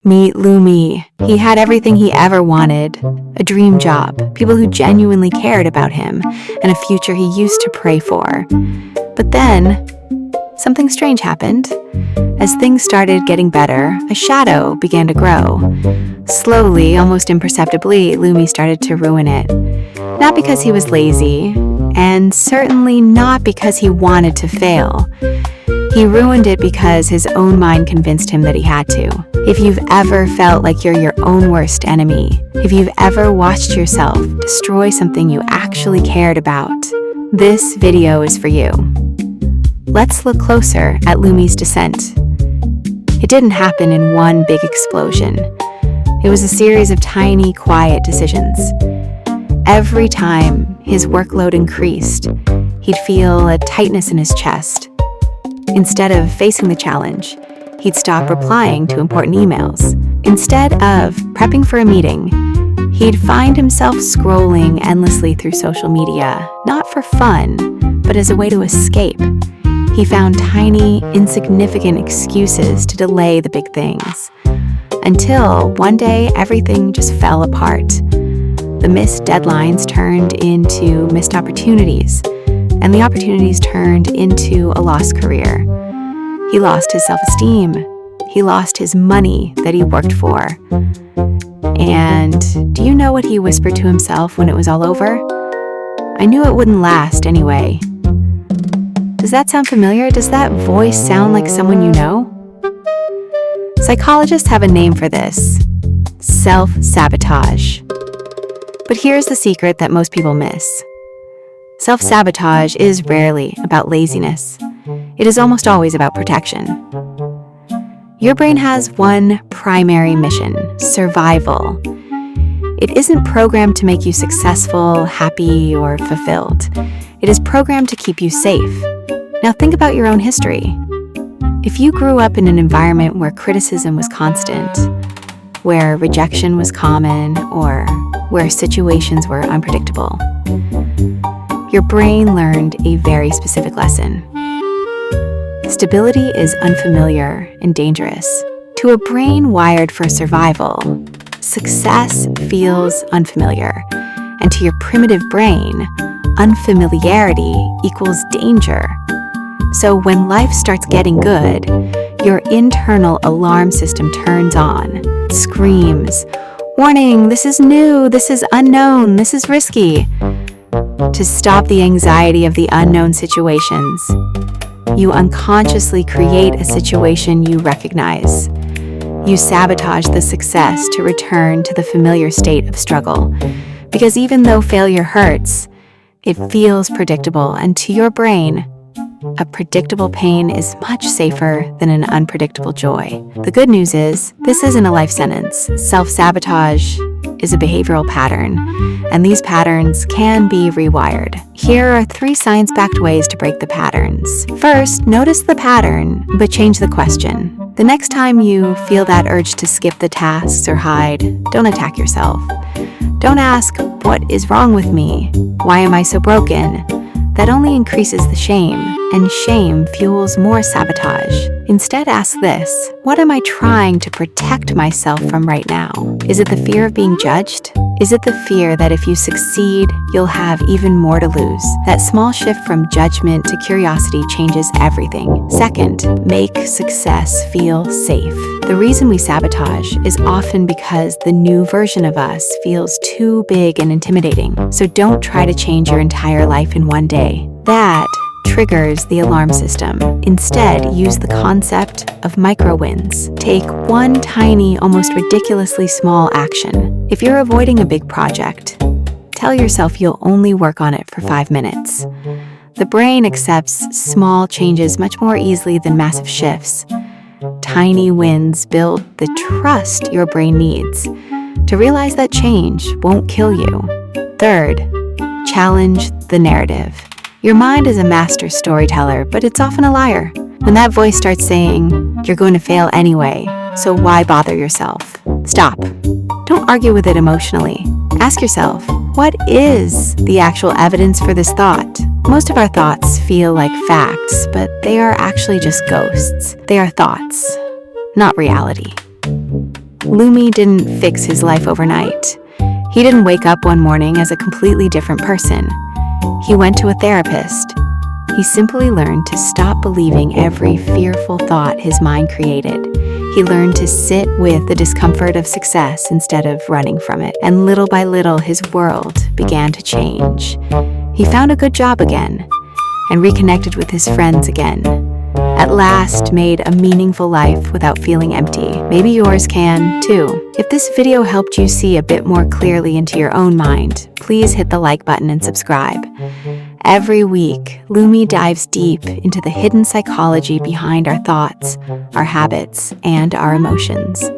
Meet Lumi. He had everything he ever wanted. A dream job, people who genuinely cared about him, and a future he used to pray for. But then, something strange happened. As things started getting better, a shadow began to grow. Slowly, almost imperceptibly, Lumi started to ruin it. Not because he was lazy, and certainly not because he wanted to fail. He ruined it because his own mind convinced him that he had to. If you've ever felt like you're your own worst enemy, if you've ever watched yourself destroy something you actually cared about, this video is for you. Let's look closer at Lumi's descent. It didn't happen in one big explosion. It was a series of tiny, quiet decisions. Every time his workload increased, he'd feel a tightness in his chest. Instead of facing the challenge, he'd stop replying to important emails. Instead of prepping for a meeting, he'd find himself scrolling endlessly through social media, not for fun, but as a way to escape. He found tiny, insignificant excuses to delay the big things. Until one day, everything just fell apart. The missed deadlines turned into missed opportunities, and the opportunities turned into a lost career. He lost his self-esteem. He lost his money that he worked for. And do you know what he whispered to himself when it was all over? I knew it wouldn't last anyway. Does that sound familiar? Does that voice sound like someone you know? Psychologists have a name for this: self-sabotage. But here's the secret that most people miss. Self-sabotage is rarely about laziness. It is almost always about protection. Your brain has one primary mission: survival. It isn't programmed to make you successful, happy, or fulfilled. It is programmed to keep you safe. Now think about your own history. If you grew up in an environment where criticism was constant, where rejection was common, or where situations were unpredictable, your brain learned a very specific lesson. Stability is unfamiliar and dangerous. To a brain wired for survival, success feels unfamiliar. And to your primitive brain, unfamiliarity equals danger. So when life starts getting good, your internal alarm system turns on, screams, "Warning, this is new, this is unknown, this is risky." To stop the anxiety of the unknown situations, you unconsciously create a situation you recognize. You sabotage the success to return to the familiar state of struggle. Because even though failure hurts, it feels predictable, and to your brain, a predictable pain is much safer than an unpredictable joy. The good news is, this isn't a life sentence. Self-sabotage is a behavioral pattern, and these patterns can be rewired. Here are 3 science-backed ways to break the patterns. First, notice the pattern, but change the question. The next time you feel that urge to skip the tasks or hide, don't attack yourself. Don't ask, "What is wrong with me? Why am I so broken?" That only increases the shame, and shame fuels more sabotage. Instead, ask this: what am I trying to protect myself from right now? Is it the fear of being judged? Is it the fear that if you succeed, you'll have even more to lose? That small shift from judgment to curiosity changes everything. Second, make success feel safe. The reason we sabotage is often because the new version of us feels too big and intimidating. So don't try to change your entire life in one day. That triggers the alarm system. Instead, use the concept of micro wins. Take one tiny, almost ridiculously small action. If you're avoiding a big project, tell yourself you'll only work on it for 5 minutes. The brain accepts small changes much more easily than massive shifts. Tiny wins build the trust your brain needs to realize that change won't kill you. Third, challenge the narrative. Your mind is a master storyteller, but it's often a liar. When that voice starts saying, "You're going to fail anyway, so why bother yourself?" Stop. Don't argue with it emotionally. Ask yourself, what is the actual evidence for this thought? Most of our thoughts feel like facts, but they are actually just ghosts. They are thoughts, not reality. Lumi didn't fix his life overnight. He didn't wake up one morning as a completely different person. He went to a therapist. He simply learned to stop believing every fearful thought his mind created. He learned to sit with the discomfort of success instead of running from it. And little by little, his world began to change. He found a good job again and reconnected with his friends again. At last, made a meaningful life without feeling empty. Maybe yours can, too. If this video helped you see a bit more clearly into your own mind, please hit the like button and subscribe. Every week, Lumi dives deep into the hidden psychology behind our thoughts, our habits, and our emotions.